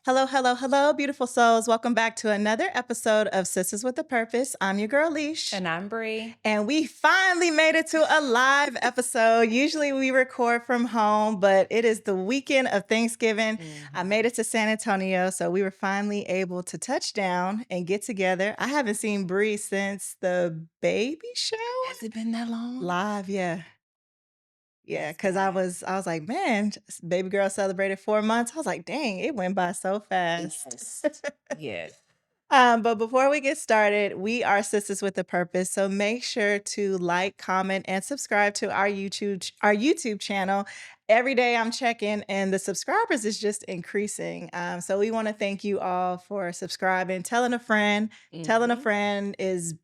Hello, hello, hello, beautiful souls. Welcome back to another episode of Sisters with a Purpose. I'm your girl, Leash. And I'm Bree. And we finally made it to a live episode. Usually we record from home, but it is the weekend of Thanksgiving. I made it to San Antonio, so we were finally able to touch down and get together. I haven't seen Bree since the baby shower. Has it been that long? Live, yeah. Yeah, because I was like, man, baby girl celebrated 4 months. I was like, dang, it went by so fast. Yes. But before we get started, we are Sisters with a Purpose. So make sure to like, comment, and subscribe to our YouTube channel. Every day I'm checking, and the subscribers is just increasing. So we want to thank you all for subscribing, telling a friend. Telling a friend is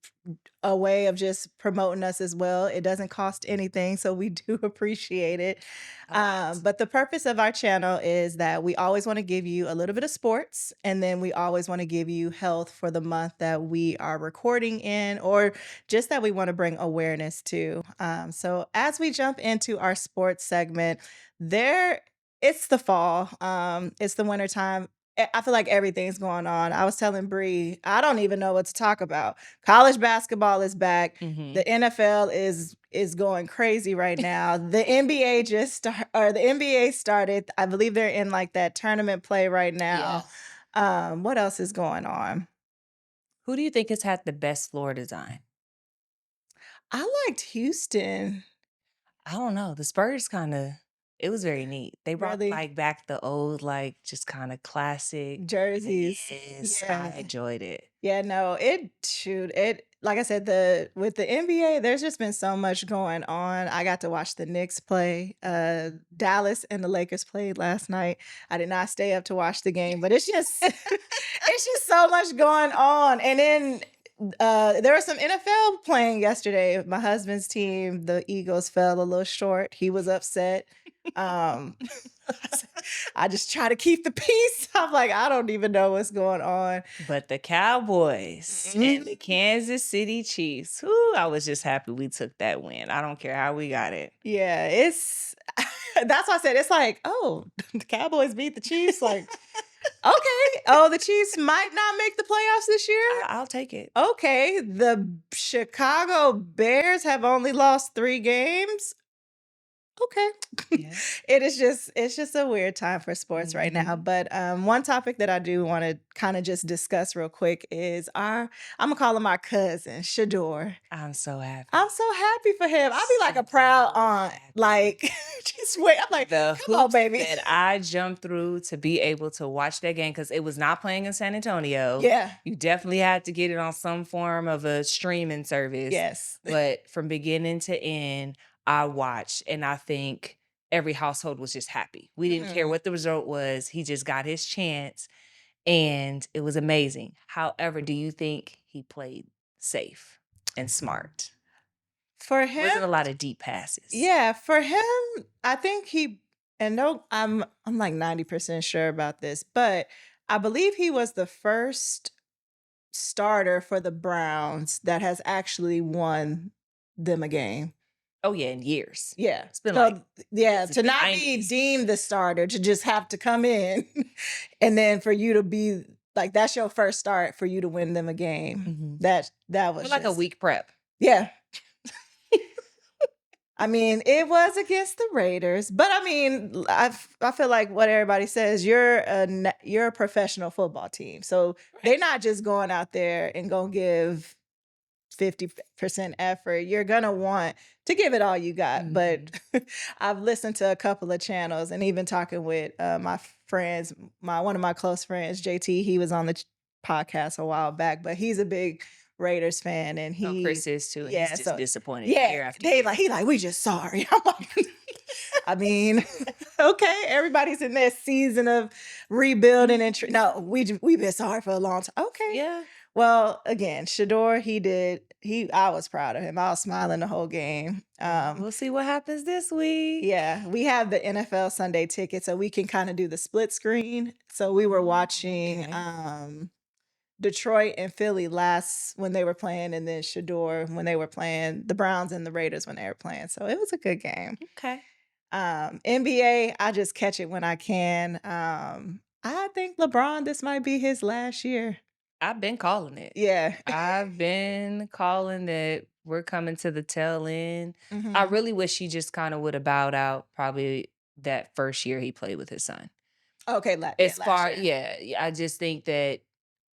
a way of just promoting us as well. It doesn't cost anything, so we do appreciate it. But the purpose of our channel is that we always want to give you a little bit of sports, and then we always want to give you health for the month that we are recording in, or just that we want to bring awareness to. So as we jump into our sports segment, it's the fall. It's the winter time. I feel like everything's going on. I was telling Bree, I don't even know what to talk about. College basketball is back. The NFL is going crazy right now. The NBA the NBA started. I believe they're in like that tournament play right now. What else is going on? Who do you think has had the best floor design? I liked Houston. I don't know. The Spurs it was very neat. They brought Really? like back the old, like just kind of classic Jerseys. Yes, Yeah. I enjoyed it. Yeah, no, like I said, with the NBA, there's just been so much going on. I got to watch the Knicks play. Dallas and the Lakers played last night. I did not stay up to watch the game, but it's just it's just so much going on. And then there was some NFL playing yesterday. My husband's team, the Eagles, fell a little short. He was upset. I just try to keep the peace. I'm like, I don't even know what's going on. But the Cowboys and the Kansas City Chiefs, I was just happy we took that win. I don't care how we got it. Yeah, that's why I said it's like, oh, the Cowboys beat the Chiefs. Like, okay. Oh, the Chiefs might not make the playoffs this year. I'll take it. Okay. The Chicago Bears have only lost 3 games. Okay. Yeah. It's just a weird time for sports right now. But one topic that I do want to kind of just discuss real quick is I'm gonna call him our cousin, Shador. I'm so happy. I'm so happy for him. I'll be like a proud aunt. Like, just wait. I'm like, The come on, hoops baby. that I jumped through to be able to watch that game, because it was not playing in San Antonio. Yeah. You definitely had to get it on some form of a streaming service. Yes. But from beginning to end, I watched, and I think every household was just happy. We didn't care what the result was. He just got his chance, and it was amazing. However, do you think he played safe and smart? For Wasn't a him, lot of deep passes. yeah, for him, I think I'm like 90% sure about this, but I believe he was the first starter for the Browns that has actually won them a game. Oh yeah, in years. Yeah. It's been yeah, since to the not be 90s. deemed the starter, to just have to come in and then for you to be like, that's your first start for you to win them a game. That was like a week prep. Yeah. I mean, it was against the Raiders, but I mean, I feel like what everybody says, you're a professional football team. So they're not just going out there and going to give 50% effort. You're going to want to give it all you got. But I've listened to a couple of channels, and even talking with my friends, one of my close friends, JT, he was on the podcast a while back, but he's a big Raiders fan, and Chris is too. And yeah, he's just so disappointed year yeah, after year. he like, we just sorry. I'm like, I mean, okay, everybody's in that season of rebuilding and no, we've been sorry for a long time. Okay, Yeah. well, again, Shador, I was proud of him. I was smiling the whole game. We'll see what happens this week. Yeah, we have the NFL Sunday ticket, so we can kind of do the split screen. So we were watching Okay. Detroit and Philly last when they were playing, and then Shador when they were playing, the Browns and the Raiders when they were playing. So it was a good game. Okay. NBA, I just catch it when I can. I think LeBron, this might be his last year. I've been calling it. Yeah. I've been calling that we're coming to the tail end. I Mhm. really wish he just kind of would have bowed out probably that first year he played with his son. Okay, As last far, year. yeah, I just think that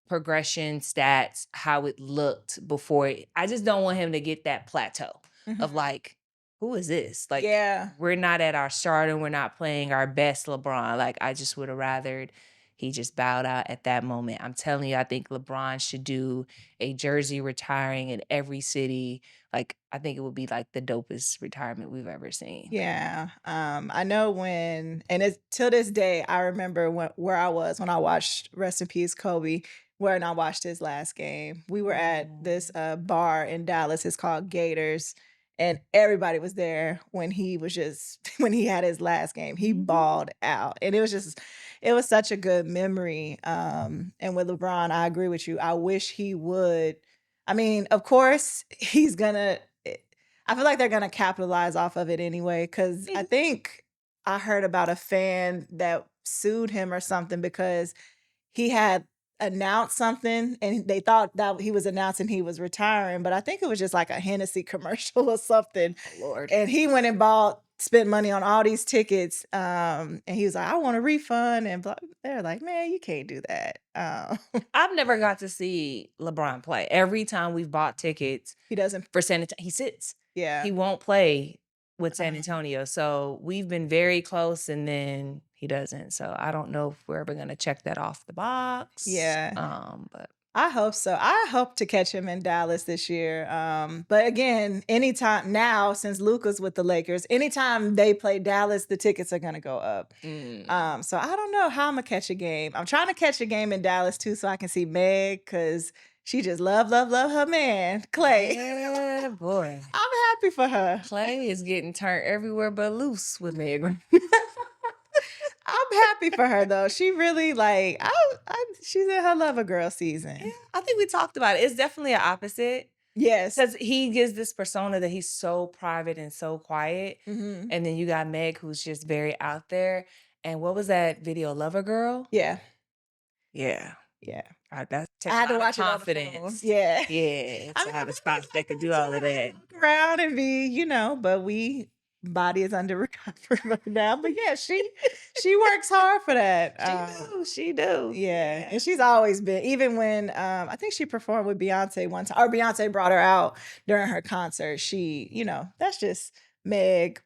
progression, stats, how it looked before I just don't want him to get that plateau of Mhm. like, who is this? Like, Yeah. we're not at our start and we're not playing our best LeBron. Like, I just would have rathered he just bowed out at that moment. I'm telling you, I think LeBron should do a jersey retiring in every city. Like, I think it would be like the dopest retirement we've ever seen. Yeah. I know when, and it's till this day, I remember where I was when I watched Rest in Peace Kobe, when I watched his last game. We were at this bar in Dallas. It's called Gators. And everybody was there when he was just when he had his last game. He balled out. And it was such a good memory. And with LeBron, I agree with you. I wish he would. I mean, of course, he's gonna I feel like they're gonna capitalize off of it anyway, because I Mhm. think I heard about a fan that sued him or something because he had announced something and they thought that he was announcing he was retiring, but I think it was just like a Hennessy commercial or something. Oh, Lord. And he went and spent money on all these tickets. And he was like, I want a refund. And they're like, man, you can't do that. I've never got to see LeBron play. Every time we've bought tickets He doesn't, for San Antonio, he sits. yeah. He won't play with San Um, Antonio. So we've been very close and then he doesn't. So I don't know if we're ever gonna check that off the box. yeah. But I hope so. I hope to catch him in Dallas this year. But again, anytime now, since Luka's with the Lakers, anytime they play Dallas, the tickets are gonna go up. So I don't know how I'm gonna catch a game. I'm trying to catch a game in Dallas too, so I can see Meg because she just love her man, Clay. yeah, boy. I'm happy for her. Clay is getting turned everywhere but loose with Meg. I'm happy for her though. She really she's in her lover girl season. Yeah, I think we talked about it. It's definitely an opposite. Yes. Because he gives this persona that he's so private and so quiet. Mhm. And then you got Meg, who's just very out there. And what was that video, Lover Girl? Yeah. Yeah. Yeah. That I takes had a to lot of watch it on the phone. confidence. Yeah. Yeah. I To mean, have a spouse that could do all of that. look around and be, but body is under recovery right now. But yeah, she works hard for that. She do. Yeah. And she's always been, even when I think she performed with Beyonce one time, or Beyonce brought her out during her concert. She, that's just Meg.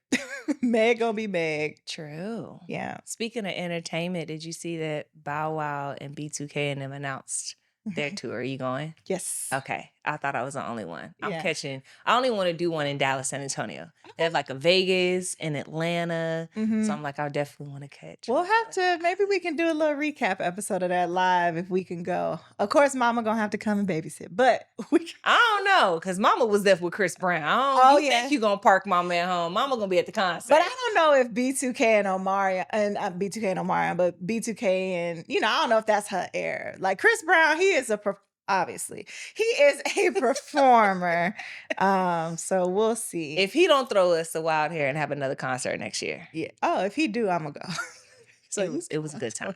Meg gonna be Meg. True. Yeah. Speaking of entertainment, did you see that Bow Wow and B2K and them announced their tour? Are you going? Yes. Okay. I thought I was the only one. I'm Yeah. catching. I only want to do one in Dallas, San Antonio. They have like a Vegas and Atlanta. Mhm. So I'm like, I definitely want to catch. We'll have to, maybe we can do a little recap episode of that live if we can go. Of course, Mama gonna have to come and babysit, but we can. I don't know, because Mama was there with Chris Brown. You think you gonna park Mama at home? Mama gonna be at the concert. But I don't know if B2K and Omarion, and B2K and Omarion, but B2K and, I don't know if that's her air. Like Chris Brown, he is obviously, he is a performer. So we'll see. If he don't throw us a wild hair and have another concert next year. Yeah. Oh, if he do, I'm gonna go. So it was a good time.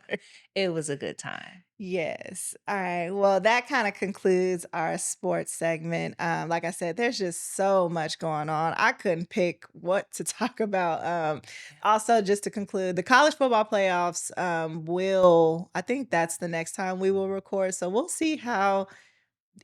It was a good time. Yes. All right. Well, that kind of concludes our sports segment. Like I said, there's just so much going on. I couldn't pick what to talk about. Also, just to conclude, the college football playoffs I think that's the next time we will record. So we'll see how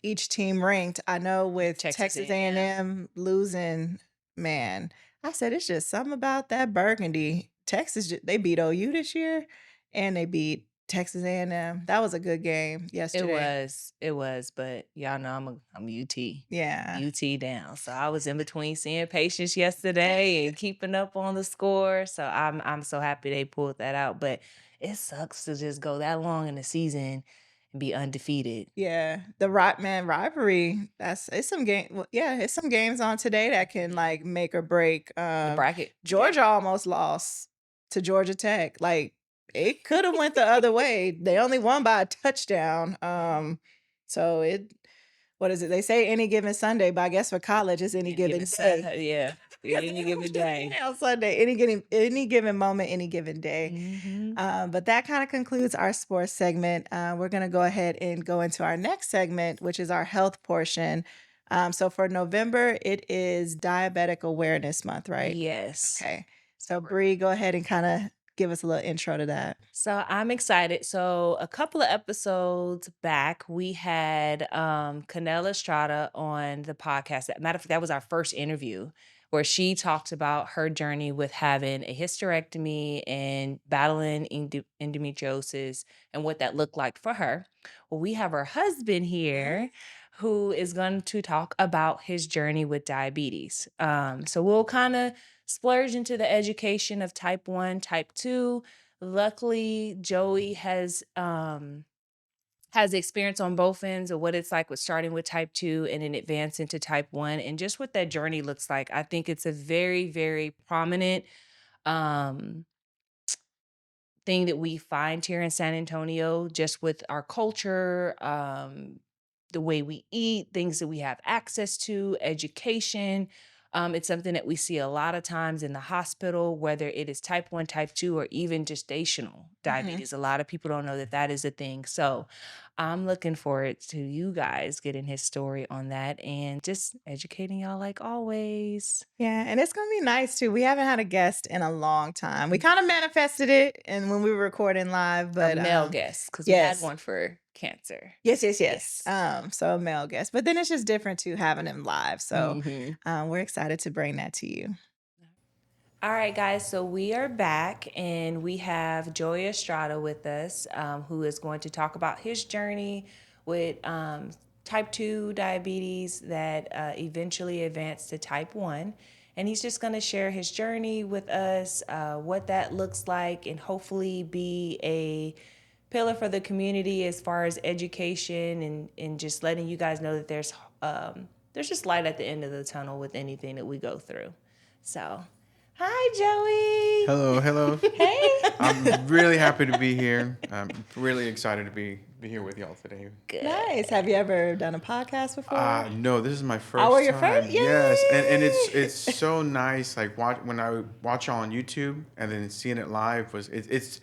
each team ranked. I know with Texas A&M losing, man, I said it's just something about that Burgundy. Texas, they beat OU this year, and they beat Texas A&M. That was a good game yesterday. It was, but y'all know I'm UT. Yeah. UT down. So I was in between seeing patients yesterday and keeping up on the score. So I'm so happy they pulled that out. But it sucks to just go that long in the season and be undefeated. Yeah. The Rockman rivalry. It's some it's some games on today that can like make or break. The bracket. Georgia almost lost to Georgia Tech. Like it could have went the other way. They only won by a touchdown. So what is it? They say any given Sunday, but I guess for college it's any Any given given day. yeah, any given day. On Sunday, any given moment, any given day. Mhm. But that kind of concludes our sports segment. We're going to go ahead and go into our next segment, which is our health portion. So for November, it is Diabetic Awareness Month, right? Yes. Okay. So Bree, go ahead and kind of give us a little intro to that. So I'm excited. So a couple of episodes back, we had Canela Estrada on the podcast. Matter of fact, that was our first interview where she talked about her journey with having a hysterectomy and battling endometriosis and what that looked like for her. Well, we have her husband here who is going to talk about his journey with diabetes. So we'll kind of splurge into the education of type 1, type 2. Luckily, Joey has experience on both ends of what it's like with starting with type 2 and then advance into type 1 and just what that journey looks like. I think it's a very, very prominent um thing that we find here in San Antonio, just with our culture, the way we eat, things that we have access to, education. It's something that we see a lot of times in the hospital, whether it is type 1, type 2, or even gestational Mhm. diabetes. A lot of people don't know that that is a thing. So I'm looking forward to you guys getting his story on that and just educating y'all like always. Yeah, and it's gonna be nice too. We haven't had a guest in a long time. We kind of manifested it, and when we were recording live, A but male guest, because we had yes, one for cancer. yes. Yes. So a male guest, but then it's just different too having him live. So Mhm. we're excited to bring that to you. All right, guys. So we are back, and we have Joey Estrada with us, who is going to talk about his journey with type 2 diabetes that eventually advanced to type 1. And he's just going to share his journey with us, what that looks like, and hopefully be a pillar for the community as far as education and just letting you guys know that there's just light at the end of the tunnel with anything that we go through. So, hi, Hello, hello. Joey. Hey. I'm really happy to be here. I'm really excited to be here with y'all today. Good. Nice. Have you ever done a podcast before? No, this is my Oh, were first your first? time. Yes, and Yay! it's so nice. Like when I watch y'all on YouTube and then seeing it live it's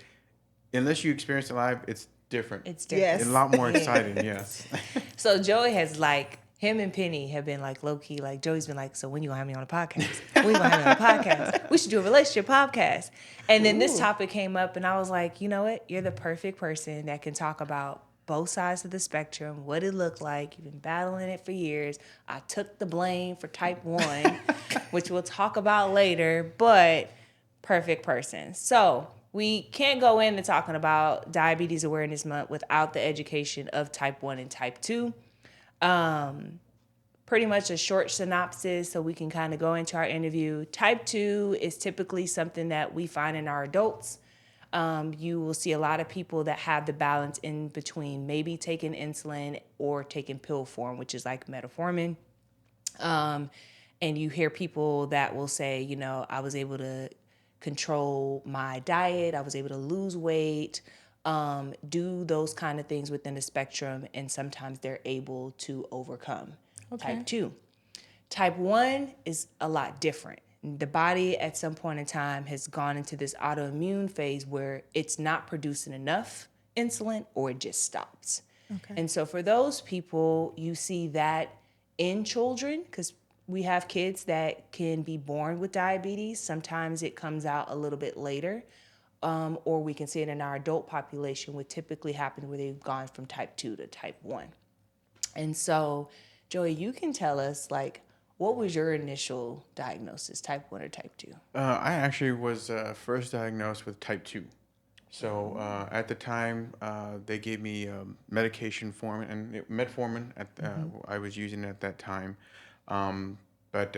unless you experience it live, it's different. It's Yes. A different. lot more Yeah. exciting. Yes. So Joey has like him and Penny have been like low key. Like Joey's been like, so when you gonna have me on a podcast? When you gonna have me on a podcast? We should do a relationship podcast. And then this Ooh. topic came up, and I was like, you know what? You're the perfect person that can talk about both sides of the spectrum, what it looked like. You've been battling it for years. I took the blame for type 1, which we'll talk about later, but perfect person. So we can't go into talking about Diabetes Awareness Month without the education of type 1 and type 2. Pretty much a short synopsis so we can kind of go into our interview. Type 2 is typically something that we find in our adults. You will see a lot of people that have the balance in between maybe taking insulin or taking pill form, which is like metformin. And you hear people that will say, you know, I was able to control my diet, I was able to lose weight, do those kind of things within the spectrum, and sometimes they're able to overcome. Okay. Type 2. Type 1 is a lot different. The body at some point in time has gone into this autoimmune phase where it's not producing enough insulin or it just stops. Okay. And so for those people, you see that in children, because we have kids that can be born with diabetes. Sometimes it comes out a little bit later, or we can see it in our adult population, which typically happens where they've gone from type 2 to type 1. And so, Joey, you can tell us, like, what was your initial diagnosis, type 1 or type 2? I actually was first diagnosed with type 2. So at the time, they gave me medication form and metformin. I was using at that time, but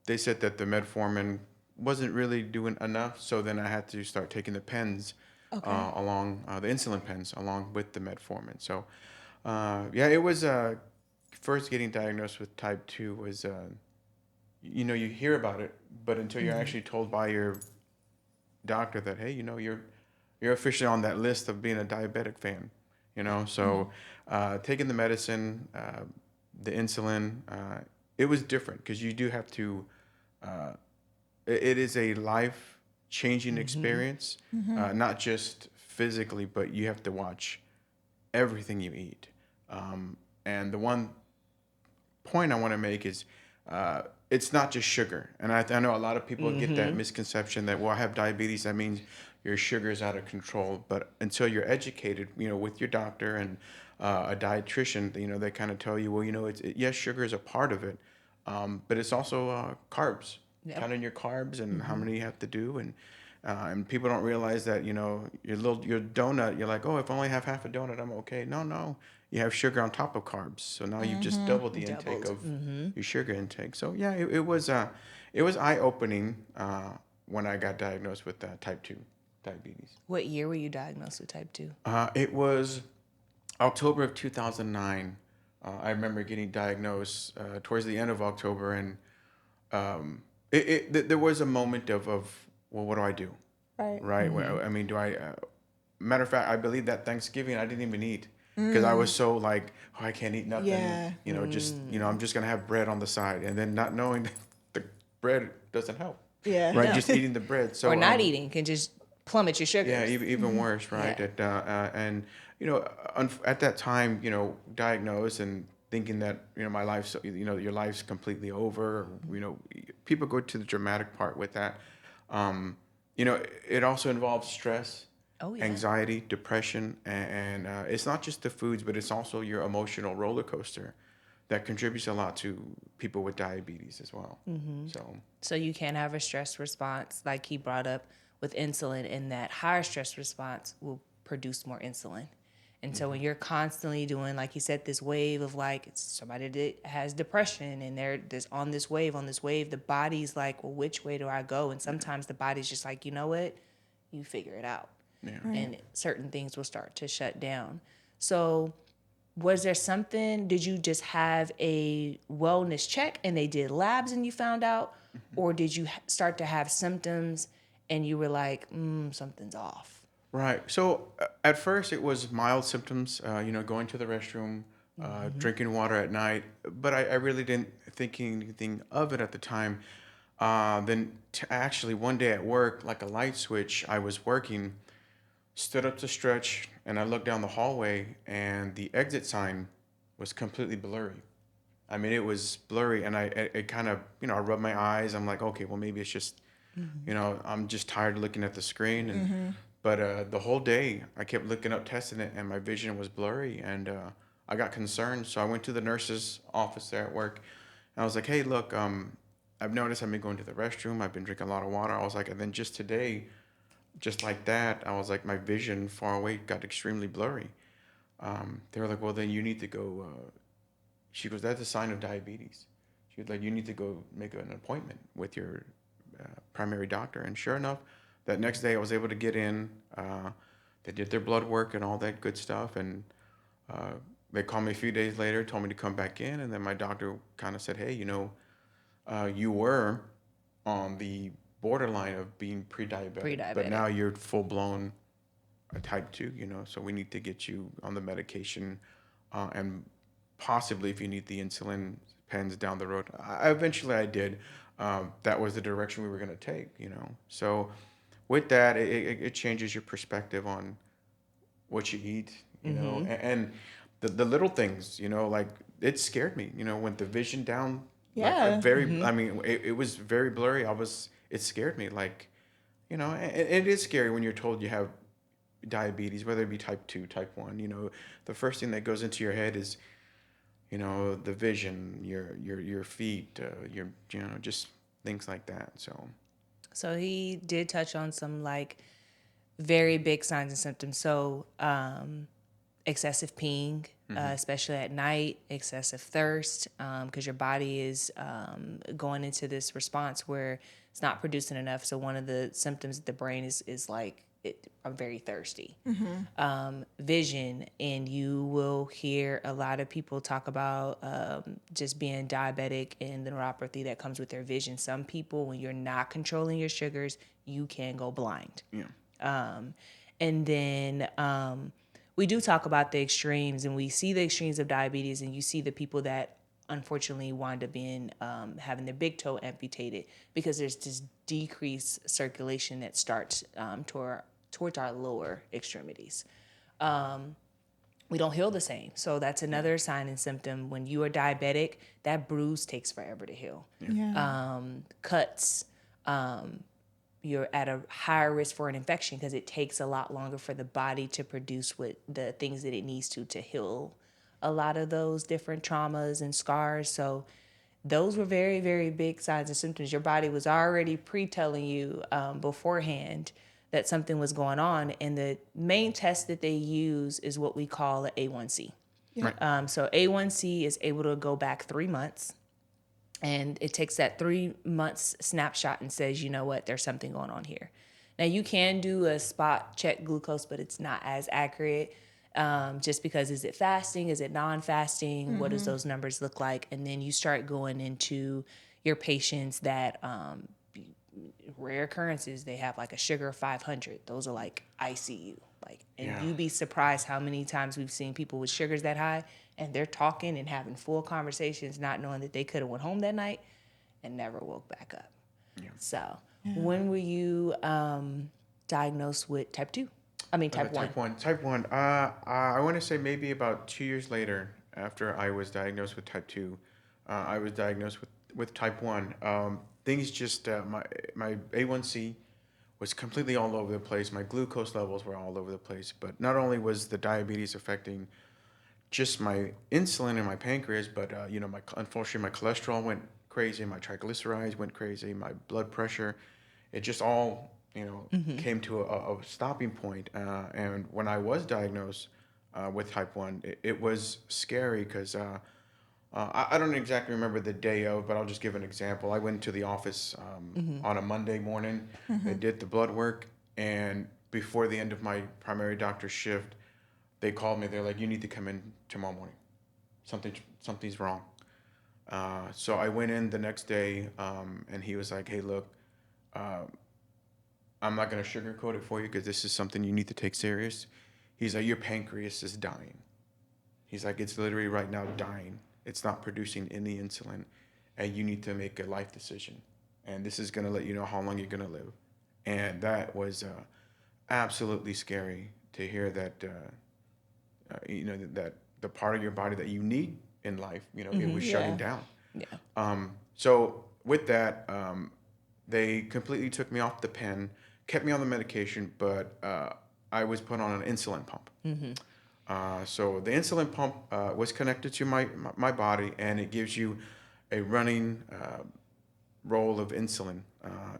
they said that the metformin wasn't really doing enough. So then I had to start taking the pens Okay. along the insulin pens along with the metformin. So yeah, it was first getting diagnosed with type 2 was you hear about it, but until you're actually told by your doctor that hey, you're officially on that list of being a diabetic fan. you know. So taking the medicine, the insulin, it was different because you do have to. Uh, it is a life changing Mm-hmm. experience, not just physically, but you have to watch everything you eat. And the one point I want to make is it's not just sugar. And I know a lot of people get that Mm-hmm. misconception that, well, I have diabetes, that means your sugar is out of control. But until you're educated, with your doctor and a dietitian, they kind of tell you, well, yes, sugar is a part of it, but it's also carbs. Yep. Counting your carbs and how Mm-hmm. many you have to do, and people don't realize that your donut. You're like, oh, if I only have half a donut, I'm okay. No, no, you have sugar on top of carbs, so now you've just doubled the intake Doubled. of Mm-hmm. your sugar intake. So yeah, it was eye opening when I got diagnosed with type 2 diabetes. What year were you diagnosed with type 2? It was October of 2009. I remember getting diagnosed towards the end of October, and there was a moment of well, what do I do? Right. Right? Mm-hmm. Well, I mean, do I? Matter of fact, I believe that Thanksgiving I didn't even eat because I was Mm. so like, oh, I can't eat nothing. Yeah. Just Mm. I'm just gonna have bread on the side, and then not knowing that the bread doesn't help, Yeah. right? No. Just eating the bread. Or So not eating can just plummet your yeah, sugars. even worse, right? Yeah. And at that time, diagnosed and thinking that my life's your life's completely over. People go to the dramatic part with that. Um, it also involves stress, Oh yeah. anxiety, depression, and it's not just the foods, but it's also your emotional roller coaster that contributes a lot to people with diabetes as well. Mm-hmm. So So you can have a stress response, like he brought up with insulin, and that higher stress response will produce more insulin. And so when you're constantly doing, like he said, this wave of like it's somebody that has depression and they're this on this wave, the body's like, well, which way do I go? And sometimes the body's just like, you know what? You figure it out. yeah. Right. And certain things will start to shut down. So was there something, did you just have a wellness check and they did labs and you found out? Or did you start to have symptoms and you were like, something's off? Right. So at first it was mild symptoms, going to the restroom, Mm-hmm. drinking water at night, but I really didn't think anything of it at the time. Then actually one day at work, like a light switch, I was working, stood up to stretch, and I looked down the hallway, and the exit sign was completely blurry. I mean, it was blurry, and it kind of, I rubbed my eyes. I'm like, okay, well, maybe it's just, Mm-hmm. I'm just tired of looking at the screen. Mm-hmm. But the whole day, I kept looking up, testing it, and my vision was blurry, and I got concerned. So I went to the nurse's office there at work, and I was like, hey, look, I've noticed I've been going to the restroom. I've been drinking a lot of water. I was like, and then just today, just like that, I was like, my vision far away got extremely blurry. They were like, well, then you need to go. She goes, that's a sign of diabetes. She was like, you need to go make an appointment with your primary doctor. And sure enough, that next day I was able to get in. They did their blood work and all that good stuff. And uh, they called me a few days later, told me to come back in. And then my doctor kind of said, hey, you were on the borderline of being pre-diabetic, but Pre-diabetic. now you're full blown a type 2, so we need to get you on the medication, and possibly if you need the insulin pens down the road. Eventually I did. That was the direction we were going to take. So with that, it changes your perspective on what you eat, Mm-hmm. and the little things, like it scared me, when the vision down, like Yeah. Mm-hmm. I mean, it was very blurry. It scared me. Like, it is scary when you're told you have diabetes, whether it be type 2, type 1. The first thing that goes into your head is, the vision, your feet, just things like that. So, So he did touch on some like very big signs and symptoms. So excessive peeing, especially at night, excessive thirst, because your body is going into this response where it's not producing enough. So one of the symptoms of the brain is like I'm very thirsty. Vision, and you will hear a lot of people talk about just being diabetic and the neuropathy that comes with their vision. Some people, when you're not controlling your sugars, you can go blind. yeah. Um, and then we do talk about the extremes, and we see the extremes of diabetes, and you see the people that unfortunately wind up being having their big toe amputated because there's this decreased circulation that starts towards our lower extremities. We don't heal the same. So that's another sign and symptom. When you are diabetic, that bruise takes forever to heal. Yeah. Cuts, you're at a higher risk for an infection because it takes a lot longer for the body to produce what the things that it needs to heal a lot of those different traumas and scars. So those were very, very big signs and symptoms. Your body was already pre-telling you beforehand that something was going on. And the main test that they use is what we call an A1C. Yeah. So A1C is able to go back 3 months, and it takes that 3 months snapshot and says, you know what, there's something going on here. Now you can do a spot check glucose, but it's not as accurate. Just because, is it fasting? Is it non-fasting? What does those numbers look like? And then you start going into your patients that rare occurrences, they have like a sugar of 500. Those are like ICU. Like, and Yeah. you'd be surprised how many times we've seen people with sugars that high, and they're talking and having full conversations, not knowing that they could have went home that night and never woke back up. So, when were you diagnosed with type 2? I mean, type 1. Type 1. Type 1. I want to say maybe about 2 years later after I was diagnosed with type 2, I was diagnosed with type 1. Things just, my A1C was completely all over the place. My glucose levels were all over the place. But not only was the diabetes affecting just my insulin in my pancreas, but, unfortunately, my cholesterol went crazy. My triglycerides went crazy. My blood pressure, it just all came to a stopping point. And when I was diagnosed with type 1, it was scary because I don't exactly remember the day of, but I'll just give an example. I went to the office on a Monday morning. They did the blood work, and before the end of my primary doctor's shift, they called me. They're like, "You need to come in tomorrow morning. Something's wrong." So I went in the next day, and he was like, "Hey, look, I'm not going to sugarcoat it for you because this is something you need to take serious." He's like, "Your pancreas is dying." He's like, "It's literally right now dying. It's not producing any insulin, and you need to make a life decision. And this is going to let you know how long you're going to live." And that was absolutely scary to hear that, that the part of your body that you need in life, it was shutting Yeah. down. Yeah. So with that, they completely took me off the pen, kept me on the medication, but I was put on an insulin pump. So the insulin pump was connected to my body, and it gives you a running roll of insulin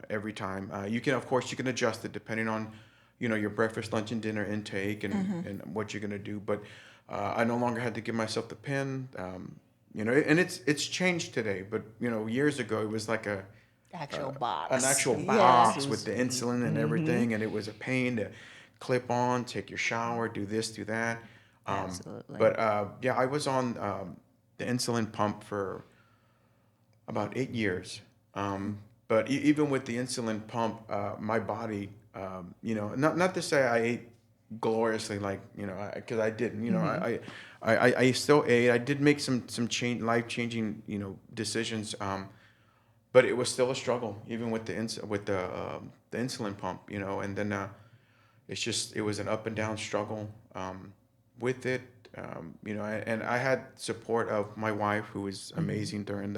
every time. Of course, you can adjust it depending on, your breakfast, lunch, and dinner intake and what you're gonna do. But I no longer had to give myself the pen. And it's changed today. But years ago it was like Actual an box. actual Yeah. box with the insulin and everything, and it was a pain to clip on, take your shower, do this, do that. Absolutely. But yeah, I was on the insulin pump for about 8 years. But even with the insulin pump, my body, not to say I ate gloriously, like because I didn't. I still ate. I did make some life changing decisions. But it was still a struggle, even with the insulin pump. And then it was an up and down struggle with it. And I had support of my wife, who was amazing during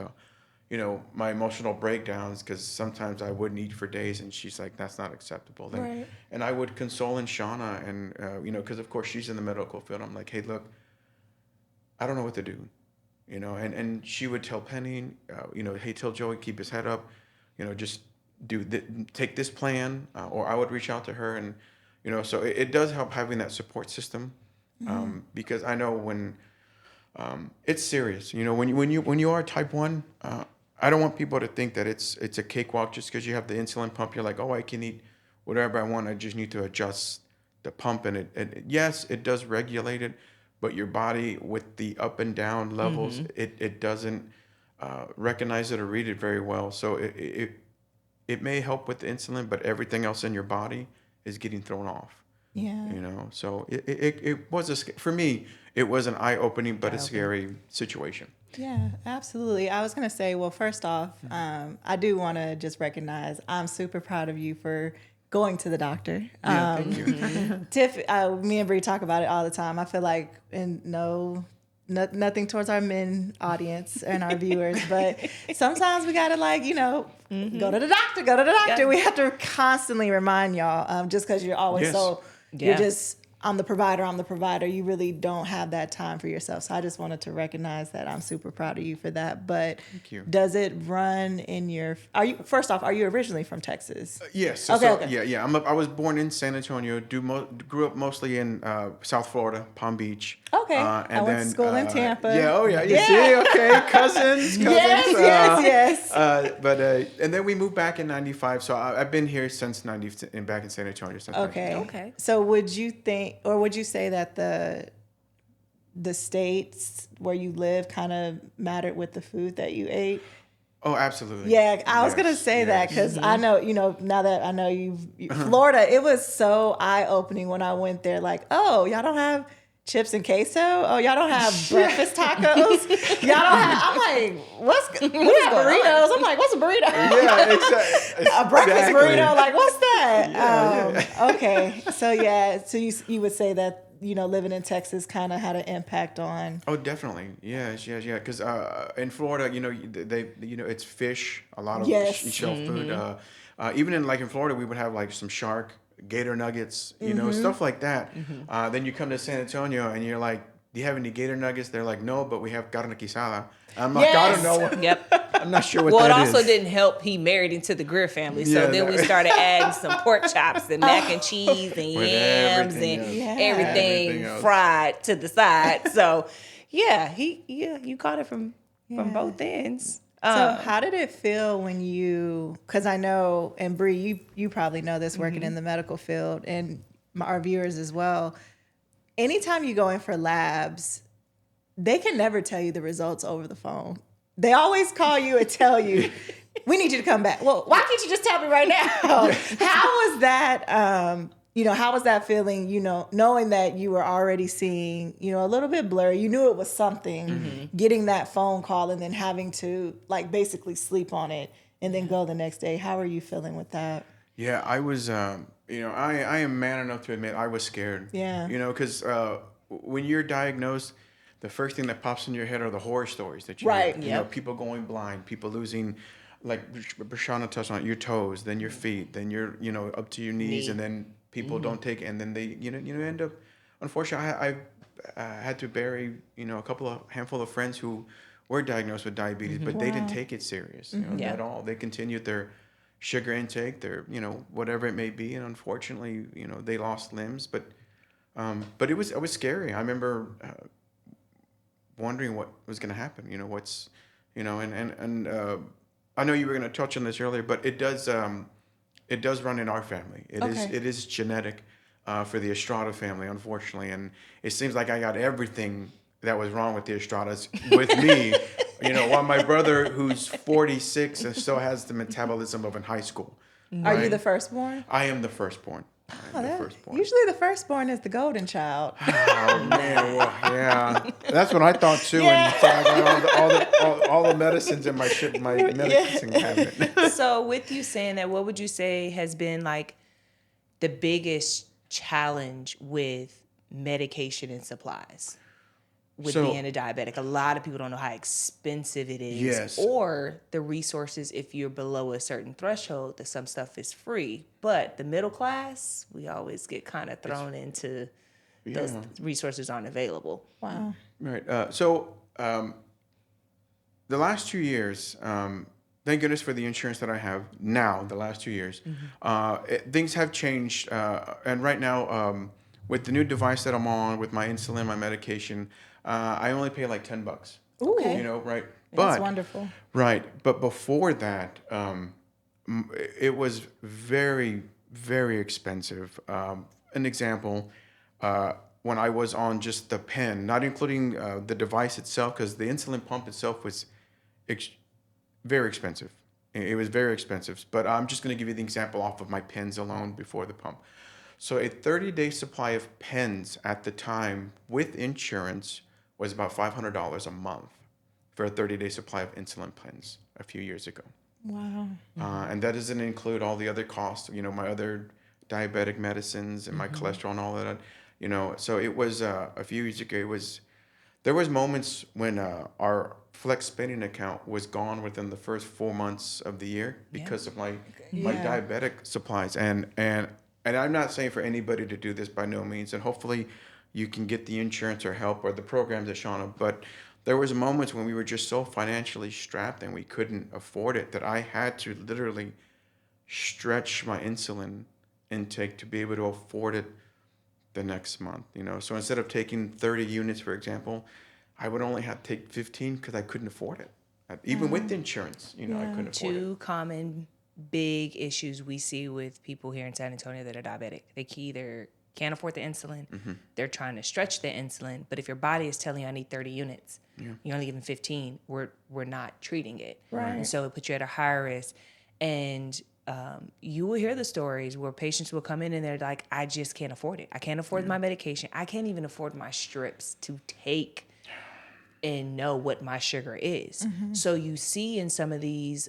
my emotional breakdowns, because sometimes I wouldn't eat for days, and she's like, "That's not acceptable." Right. And I would console Shauna, and because of course she's in the medical field. I'm like, "Hey, look, I don't know what to do." And she would tell Penny, "Hey, tell Joey, keep his head up, just take this plan," or I would reach out to her, and so it does help having that support system, because I know when it's serious. When you are type 1, I don't want people to think that it's a cakewalk just because you have the insulin pump. You're like, "Oh, I can eat whatever I want. I just need to adjust the pump," and yes, it does regulate it, but your body, with the up and down levels, it doesn't recognize it or read it very well. So it may help with the insulin, but everything else in your body is getting thrown off. Yeah. So it was for me, it was an eye-opening but a Eye-opening. scary situation. Yeah, absolutely. I was going to say, well, first off, I do want to just recognize I'm super proud of you for going to the doctor. Yeah, thank you. Tiff, me and Bree talk about it all the time. I feel like, and nothing towards our men audience and our viewers, but sometimes we gotta go to the doctor, go to the doctor. Yeah. We have to constantly remind y'all, just because you're always Yes. you're Yeah. just I'm the provider. You really don't have that time for yourself. So I just wanted to recognize that. I'm super proud of you for that. But Thank you. does it run in your? First off, are you originally from Texas? Yes. Okay. Yeah. I was born in San Antonio. Grew up mostly in South Florida, Palm Beach. Okay. I went to school in Tampa. Yeah. Oh yeah. You Yeah. see? Okay. Cousins. Yes. But and then we moved back in '95. So I've been here since '90 and back in San Antonio since. Okay. 92. Okay. So would you think, or would you say that the states where you live kind of mattered with the food that you ate? Oh, absolutely. Yeah, I was gonna Yes, say that because yes. I know, now that I know Florida, it was so eye opening when I went there. Like, oh, y'all don't have chips and queso. Oh, y'all don't have breakfast tacos. Y'all don't have. I'm like, we have burritos. I'm like, what's a burrito? Yeah, exactly. A breakfast burrito. Like, what's that? Yeah. Okay, so you would say that living in Texas kind of had an impact on. Oh, definitely. Yes. Because in Florida, it's fish. A lot of Yes. shell food. Even in Florida, we would have some shark, gator nuggets, stuff like that. Then you come to San Antonio and you're like, do you have any gator nuggets? They're like, no, but we have carne quisada. I'm like, I don't know. Yep. I'm not sure what Well, it that is. also didn't help. He married into the Greer family, so Yeah, then we that- started adding some pork chops and mac and cheese and With yams everything and else. Yeah. everything Everything else. fried to the side. So, you caught it from Yeah. both ends. So how did it feel when because I know, and Bree, you probably know this working in the medical field and our viewers as well. Anytime you go in for labs, they can never tell you the results over the phone. They always call you and tell you, we need you to come back. Well, why can't you just tell me right now? How was that, how was that feeling, knowing that you were already seeing, a little bit blurry, you knew it was something, getting that phone call and then having to basically sleep on it and then go the next day. How are you feeling with that? Yeah, I was, I am man enough to admit I was scared. Yeah. Because when you're diagnosed, the first thing that pops in your head are the horror stories that you Right. hear. Yep. People going blind, people losing, like Brashana touched on, your toes, then your feet, then your, up to your knees, Knee. and then people don't take, and then they, end up, unfortunately, I had to bury, a handful of friends who were diagnosed with diabetes, but they didn't take it serious, Yeah. at all. They continued their sugar intake, their, whatever it may be, and unfortunately, they lost limbs, but it was scary. I remember wondering what was going to happen, what's, and I know you were going to touch on this earlier, but it does run in our family. It is genetic for the Estrada family, unfortunately, and it seems like I got everything that was wrong with the Estradas with me. While my brother, who's 46, still has the metabolism of in high school. Are you right? the firstborn? I am the firstborn. Usually the firstborn is the golden child. Oh man, well, yeah, that's what I thought too. And so I got all the medicines in my medicine cabinet. So, with you saying that, what would you say has been the biggest challenge with medication and supplies? With So- being a diabetic, a lot of people don't know how expensive it is, Yes. or the resources. If you're below a certain threshold, that some stuff is free. But the middle class, we always get kind of thrown into those Yeah. resources aren't available. Wow. Right. The last 2 years, thank goodness for the insurance that I have now. The last 2 years, things have changed, and right now, with the new device that I'm on, with my insulin, my medication, I only pay like $10. Ooh. Right? That's But wonderful. right. But before that, it was very, very expensive. An example, when I was on just the pen, not including the device itself, because the insulin pump itself was very expensive. It was very expensive. But I'm just going to give you the example off of my pens alone before the pump. So a 30-day supply of pens at the time with insurance was about $500 a month for a 30-day supply of insulin pens a few years ago. Wow. And that doesn't include all the other costs, my other diabetic medicines and my cholesterol and all of that, So it was a few years ago. There was moments when our flex spending account was gone within the first 4 months of the year Yeah. because of my Yeah. diabetic supplies. And I'm not saying for anybody to do this by no means. And hopefully you can get the insurance or help or the programs at Shauna. But there was moments when we were just so financially strapped and we couldn't afford it that I had to literally stretch my insulin intake to be able to afford it the next month. So instead of taking 30 units, for example, I would only have to take 15 because I couldn't afford it. Even with insurance, I Yeah. couldn't afford it. Two common big issues we see with people here in San Antonio that are diabetic. They either can't afford the insulin, they're trying to stretch the insulin, but if your body is telling you I need 30 units, you're only giving 15, we're not treating it. Right. And so it puts you at a higher risk. And you will hear the stories where patients will come in and they're like, I just can't afford it. I can't afford my medication. I can't even afford my strips to take and know what my sugar is. So you see in some of these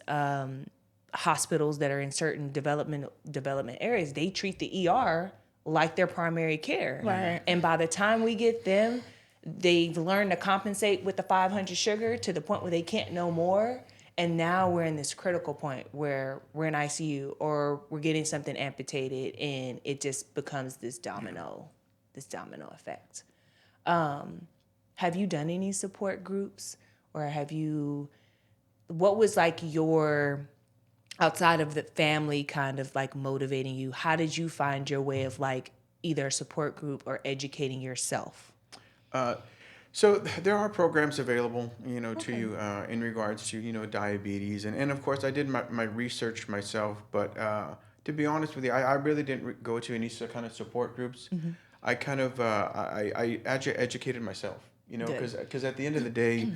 hospitals that are in certain development areas, they treat the ER like their primary care. Right. And by the time we get them, they've learned to compensate with the 500 sugar to the point where they can't no more. And now we're in this critical point where we're in ICU or we're getting something amputated, and it just becomes this domino effect. Have you done any support groups, or what was like your, outside of the family kind of like motivating you, how did you find your way of like either a support group or educating yourself? So there are programs available, to you in regards to, diabetes. And of course, I did my research myself. But to be honest with you, I really didn't go to any kind of support groups. I kind of, educated myself, Good. because at the end of the day,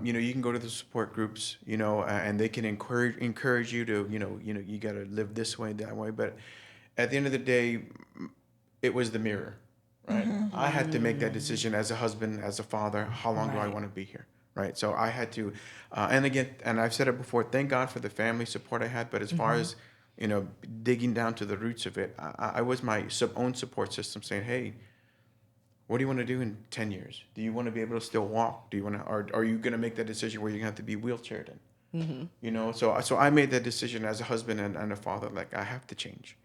you can go to the support groups, and they can encourage you to, you got to live this way, that way. But at the end of the day, it was the mirror, right? I had to make that decision as a husband, as a father. How long do I Right. want to be here, right? So I had to, and again, and I've said it before. Thank God for the family support I had. But as far as digging down to the roots of it, I was my own support system, saying, "Hey, what do you want to do in 10 years? Do you want to be able to still walk? Do you want to, or are you going to make that decision where you're going to have to be wheelchaired in?" So I made that decision as a husband and a father. Like, I have to change,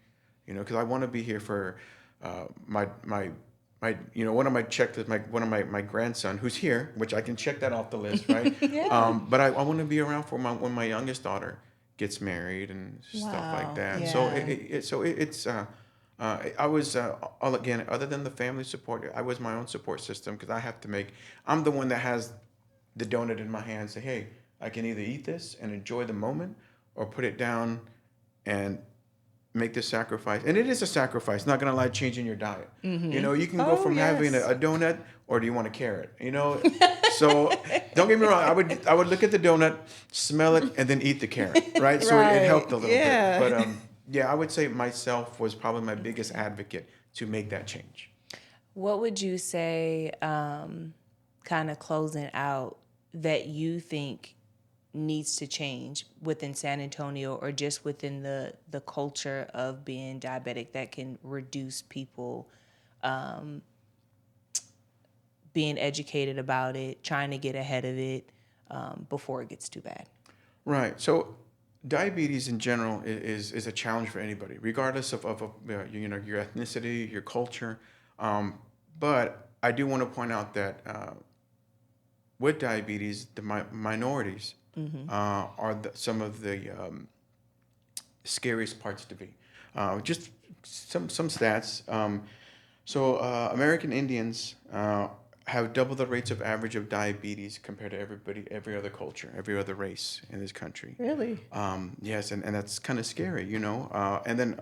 because I want to be here for my one of my checklists, one of my grandson who's here, which I can check that off the list, right? Yeah. But I want to be around for when my youngest daughter gets married and stuff like Wow. that. Yeah. So it's I was again, other than the family support, I was my own support system because I'm the one that has the donut in my hand. Say, hey, I can either eat this and enjoy the moment, or put it down and make this sacrifice. And it is a sacrifice, not gonna lie, changing your diet. You can go Oh, from having yes. a donut, or do you want a carrot? So don't get me wrong, I would look at the donut, smell it, and then eat the carrot, right? So it helped Right. a little Yeah. bit. But yeah, I would say myself was probably my biggest advocate to make that change. What would you say, kind of closing out, that you think needs to change within San Antonio or just within the culture of being diabetic that can reduce people being educated about it, trying to get ahead of it before it gets too bad? Right. So diabetes in general is a challenge for anybody, regardless of your ethnicity, your culture. But I do want to point out that with diabetes, the minorities are some of the scariest parts to be. Just some stats. American Indians have double the rates of average of diabetes compared to every other culture, every other race in this country. Really? Yes, and that's kind of scary. And then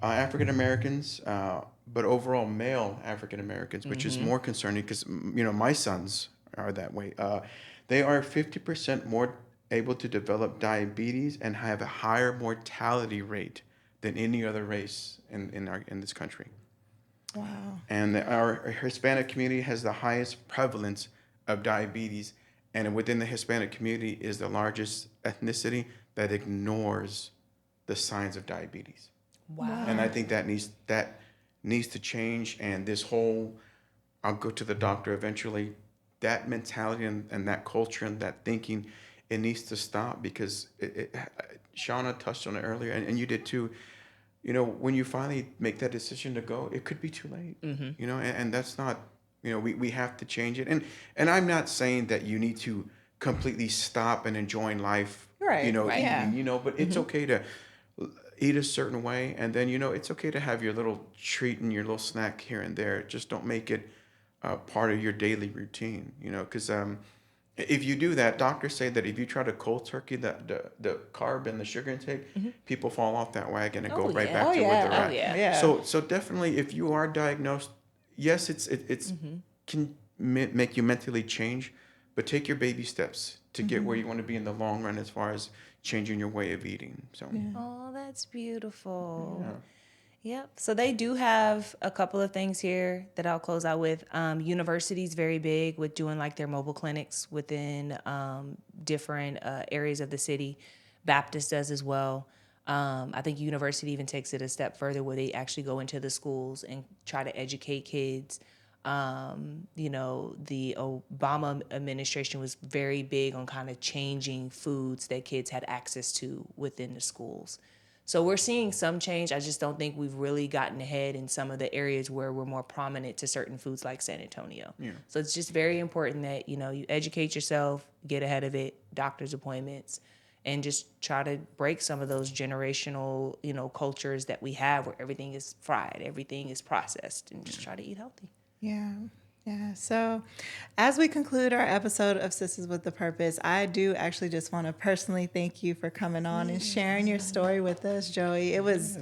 African Americans, but overall male African Americans, which is more concerning because my sons are that way. They are 50% more able to develop diabetes and have a higher mortality rate than any other race in this country. Wow. And our Hispanic community has the highest prevalence of diabetes, and within the Hispanic community is the largest ethnicity that ignores the signs of diabetes. Wow. And I think that needs to change. And this whole I'll go to the doctor eventually, that mentality and that culture and that thinking, it needs to stop, because Shauna touched on it earlier, and you did too. When you finally make that decision to go, it could be too late. And that's not, we have to change it. And I'm not saying that you need to completely stop and enjoying life, Right. Yeah. eating, but it's okay to eat a certain way. And then, it's okay to have your little treat and your little snack here and there. Just don't make it part of your daily routine, because if you do that, doctors say that if you try to cold turkey the carb and the sugar intake, people fall off that wagon and go right yeah. back Oh, to where they're yeah. at. Yeah. So definitely, if you are diagnosed, yes, it's can make you mentally change, but take your baby steps to get where you want to be in the long run as far as changing your way of eating. So Oh, that's beautiful. yeah. Yep. So they do have a couple of things here that I'll close out with. University's very big with doing like their mobile clinics within different areas of the city. Baptist does as well. I think university even takes it a step further where they actually go into the schools and try to educate kids. The Obama administration was very big on kind of changing foods that kids had access to within the schools. So we're seeing some change. I just don't think we've really gotten ahead in some of the areas where we're more prominent to certain foods like San Antonio. Yeah. So it's just very important that, you educate yourself, get ahead of it, doctor's appointments, and just try to break some of those generational, cultures that we have where everything is fried, everything is processed, and just try to eat healthy. Yeah. Yeah. So as we conclude our episode of Sisters with the Purpose, I do actually just want to personally thank you for coming on and sharing your story with us, Joey. It was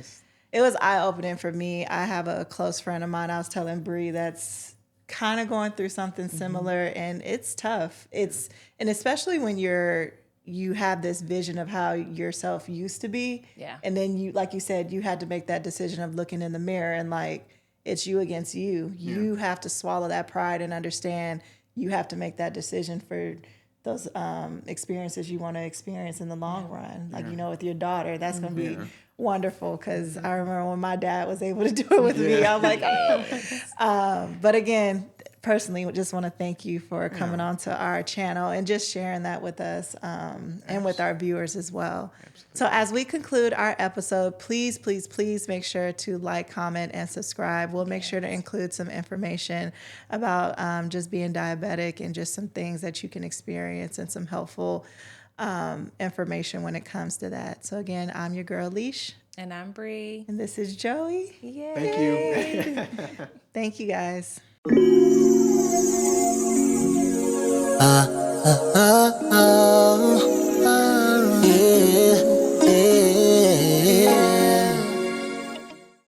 eye-opening for me. I have a close friend of mine, I was telling Bree, that's kind of going through something similar, and it's tough. And especially when you have this vision of how yourself used to be. Yeah. And then you, like you said, you had to make that decision of looking in the mirror and like, it's you against you. You have to swallow that pride and understand you have to make that decision for those experiences you want to experience in the long run. Like, with your daughter, that's going to be wonderful, because I remember when my dad was able to do it with me, I'm like, oh. But again, personally, just want to thank you for coming on to our channel and just sharing that with us and with our viewers as well. Absolutely. So as we conclude our episode, please, please, please make sure to like, comment, and subscribe. We'll make sure to include some information about just being diabetic and just some things that you can experience and some helpful information when it comes to that. So again, I'm your girl, Leash. And I'm Bree. And this is Joey. Yay. Thank you. Thank you, guys. ah, ah, ah, ah.